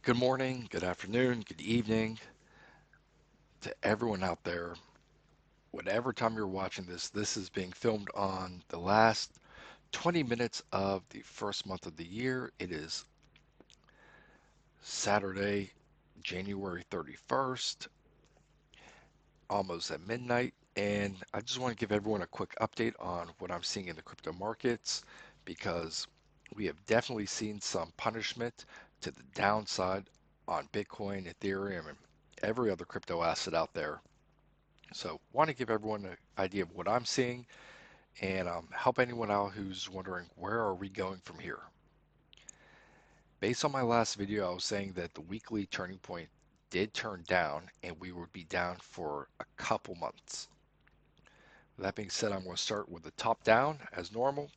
Good morning, good afternoon, good evening to everyone out there. Whatever time you're watching this, this is being filmed on the last 20 minutes of the first month of the year. It is Saturday, January 31st, almost at midnight. And I just want to give everyone a quick update on what I'm seeing in the crypto markets because we have definitely seen some punishment to the downside on Bitcoin, Ethereum, and every other crypto asset out there. So, want to give everyone an idea of what I'm seeing and help anyone out who's wondering where are we going from here. Based on my last video, I was saying that the weekly turning point did turn down and we would be down for a couple months. That being said, I'm going to start with the top down as normal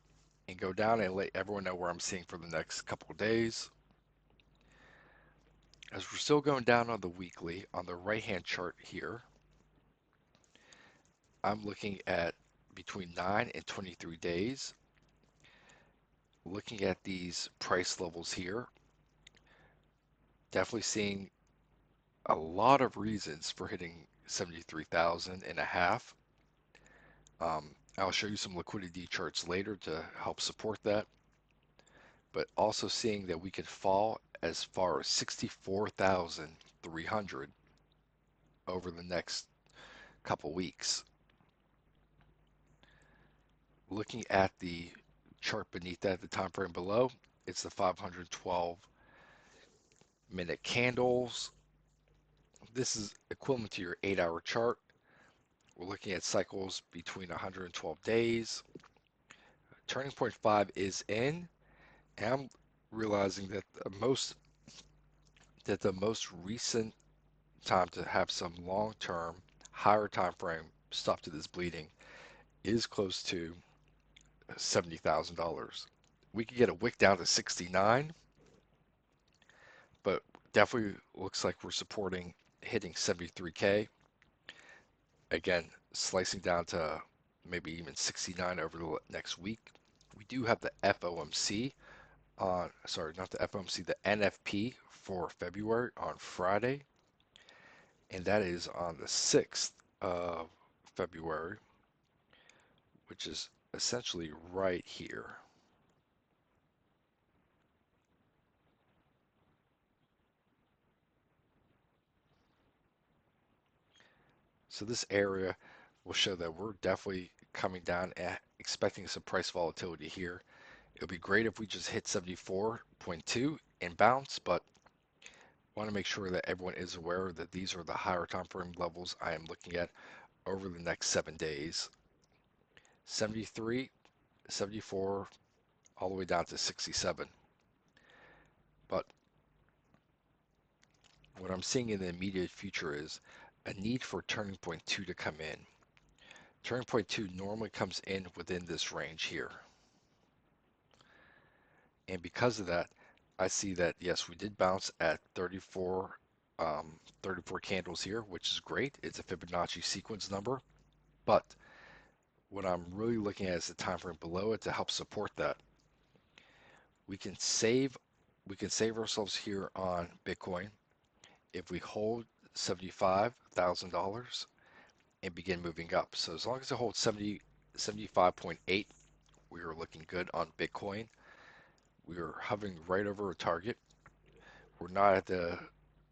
and go down and let everyone know where I'm seeing for the next couple of days. As we're still going down on the weekly, on the right hand chart here, I'm looking at between 9 and 23 days. Looking at these price levels here, definitely seeing a lot of reasons for hitting 73,000 and a half. I'll show you some liquidity charts later to help support that, but also seeing that we could fall as far as 64,300 over the next couple weeks. Looking at the chart beneath that, the time frame below, it's the 512-minute candles. This is equivalent to your 8-hour chart. We're looking at cycles between 112 days. Turning point 5 is in, and I'm realizing that the most recent time to have some long-term, higher time frame stop to this bleeding is close to $70,000. We could get a wick down to 69, but definitely looks like we're supporting hitting 73K. Again, slicing down to maybe even 69 over the next week. We do have the FOMC on, sorry, not the FOMC, the NFP for February on Friday, and that is on the 6th of February, which is essentially right here. So this area will show that we're definitely coming down and expecting some price volatility here. It would be great if we just hit 74.2 and bounce, but want to make sure that everyone is aware that these are the higher time frame levels I am looking at over the next 7 days. 73, 74, all the way down to 67. But what I'm seeing in the immediate future is a need for turning point 2 to come in. Turning point 2 normally comes in within this range here. And because of that, I see that, yes, we did bounce at 34 candles here, which is great. It's a Fibonacci sequence number, but what I'm really looking at is the time frame below it to help support that. We can save ourselves here on Bitcoin if we hold $75,000 and begin moving up. So as long as it holds 75.8, we are looking good on Bitcoin. We are hovering right over a target. We're not at the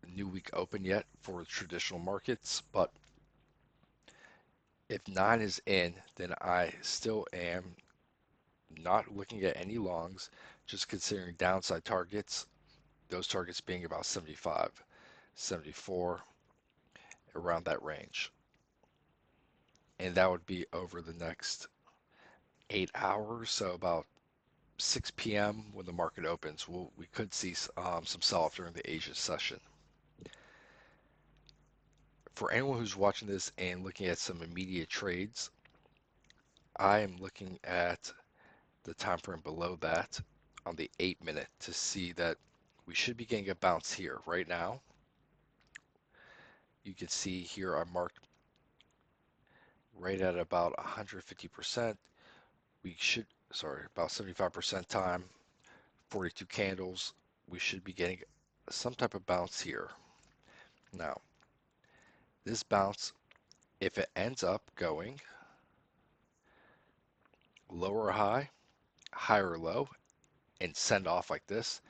new week open yet for traditional markets, but if 9 is in, then I still am not looking at any longs, just considering downside targets, those targets being about 75, 74, around that range. And that would be over the next 8 hours, so about 6 p.m. when the market opens. We could see some sell-off during the Asia session. For anyone who's watching this and looking at some immediate trades, I am looking at the time frame below that on the 8-minute to see that we should be getting a bounce here right now. You can see here I marked right at about 150%. We should, sorry, about 75% time, 42 candles. We should be getting some type of bounce here. Now, this bounce, if it ends up going lower high, higher low, and send off like this,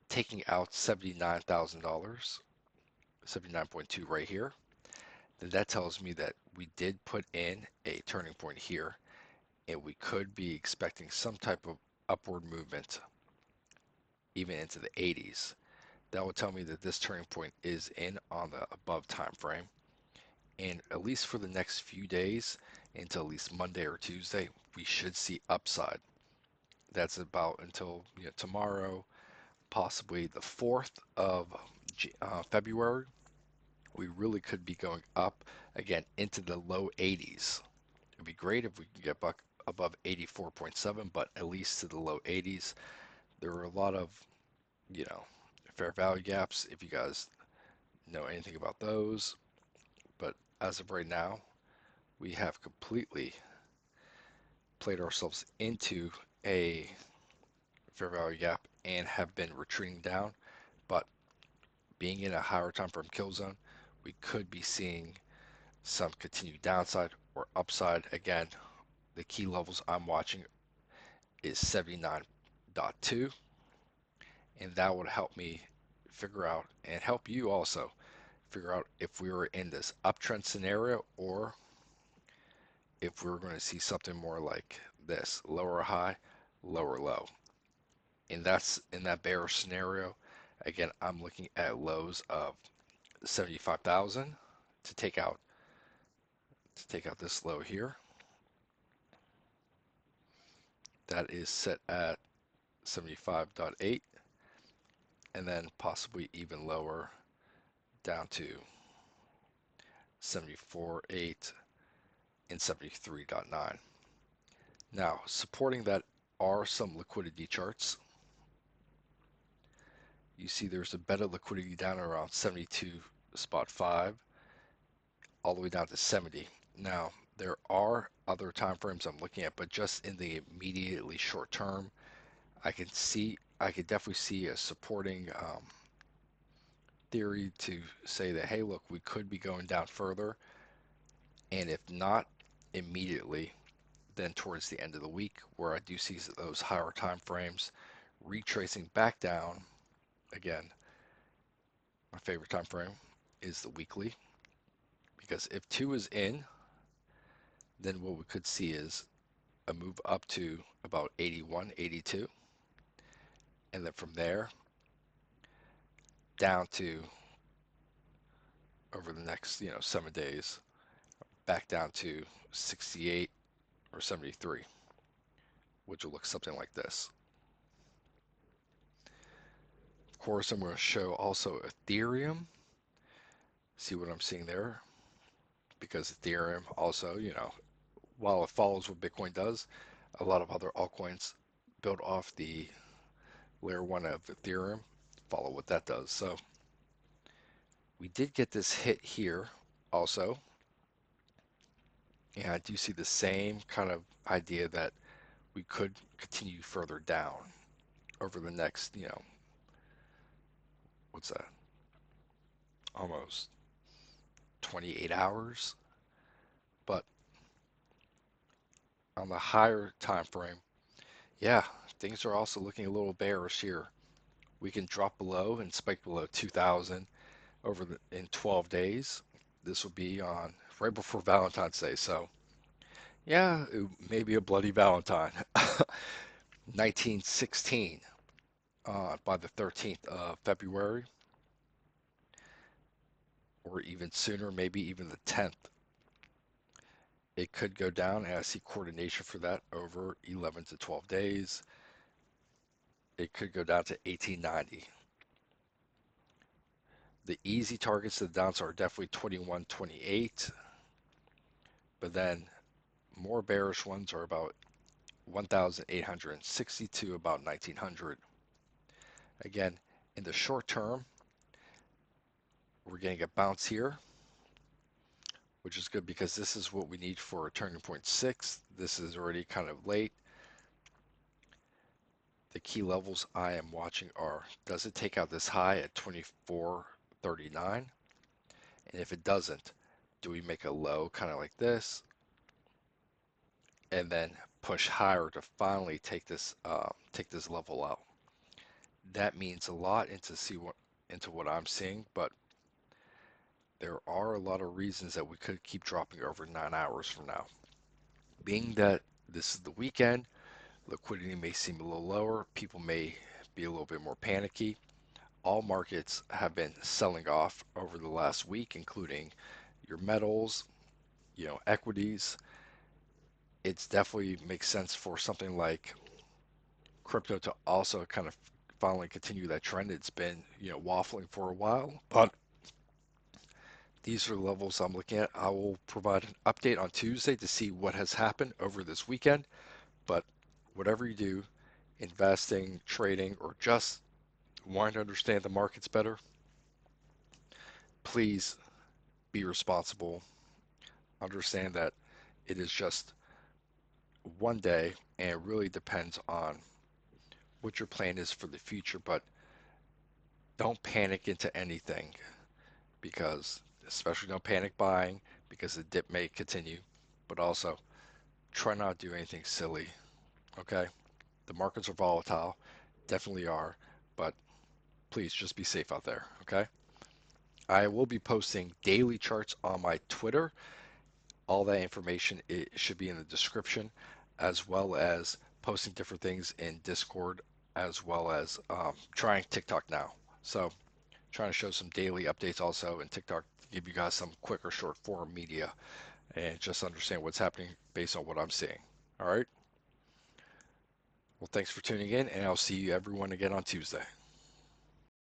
taking out $79,000, 79.2 right here, then that tells me that we did put in a turning point here, and we could be expecting some type of upward movement even into the 80s. That would tell me that this turning point is in on the above time frame. And at least for the next few days, until at least Monday or Tuesday, we should see upside. That's about until tomorrow, possibly the 4th of February. We really could be going up again into the low 80s. It'd be great if we could get back above 84.7, but at least to the low 80s. There are a lot of, you know, fair value gaps if you guys know anything about those. But as of right now, we have completely played ourselves into a fair value gap and have been retreating down. But being in a higher time frame kill zone, we could be seeing some continued downside or upside. Again, the key levels I'm watching is 79.2, and that would help me figure out and help you also figure out if we were in this uptrend scenario or if we were going to see something more like this: lower high, lower low. And that's in that bearish scenario. Again, I'm looking at lows of 75,000 to take out this low here. That is set at 75.8, and then possibly even lower down to 74.8 and 73.9. Now, supporting that are some liquidity charts. You see there's a better liquidity down around 72.5 all the way down to 70. Now, there are other time frames I'm looking at, but just in the immediately short term, I could definitely see a supporting theory to say that, hey, look, we could be going down further, and if not immediately, then towards the end of the week, where I do see those higher time frames retracing back down. Again, my favorite time frame is the weekly, because if 2 is in, then what we could see is a move up to about 81, 82, and then from there down to over the next 7 days back down to 68 or 73, which will look something like this. Of course, I'm going to show also Ethereum, see what I'm seeing there, because Ethereum also, while it follows what Bitcoin does, a lot of other altcoins built off the layer 1 of Ethereum follow what that does. So we did get this hit here also, and I do see the same kind of idea that we could continue further down over the next, what's that? Almost 28 hours. But on the higher time frame, yeah, things are also looking a little bearish here. We can drop below and spike below 2,000 in 12 days. This will be on right before Valentine's Day. So yeah, it may be a bloody Valentine. 1916 by the 13th of February, or even sooner, maybe even the 10th. It could go down, and I see coordination for that over 11 to 12 days. It could go down to 1890. The easy targets to the downside are definitely 21, 28, but then more bearish ones are about 1,860 to about 1,900. Again, in the short term, we're getting a bounce here, which is good because this is what we need for a turning point 6. This is already kind of late. The key levels I am watching are, does it take out this high at 24.39? And if it doesn't, do we make a low kind of like this and then push higher to finally take this level out? That means a lot into what I'm seeing, but there are a lot of reasons that we could keep dropping over 9 hours from now. Being that this is the weekend, liquidity may seem a little lower, people may be a little bit more panicky. All markets have been selling off over the last week, including your metals, equities. It's definitely makes sense for something like crypto to also kind of finally continue that trend. It's been, waffling for a while, but these are the levels I'm looking at. I will provide an update on Tuesday to see what has happened over this weekend. But whatever you do, investing, trading, or just wanting to understand the markets better, please be responsible. Understand that it is just one day and it really depends on what your plan is for the future. But don't panic into anything because, especially don't panic buying because the dip may continue. But also, try not to do anything silly, okay? The markets are volatile, definitely are, but please just be safe out there, okay? I will be posting daily charts on my Twitter. All that information it should be in the description, as well as posting different things in Discord, as well as trying TikTok now. So trying to show some daily updates also in TikTok to give you guys some quicker short form media and just understand what's happening based on what I'm seeing. All right. Well, thanks for tuning in, and I'll see you everyone again on Tuesday.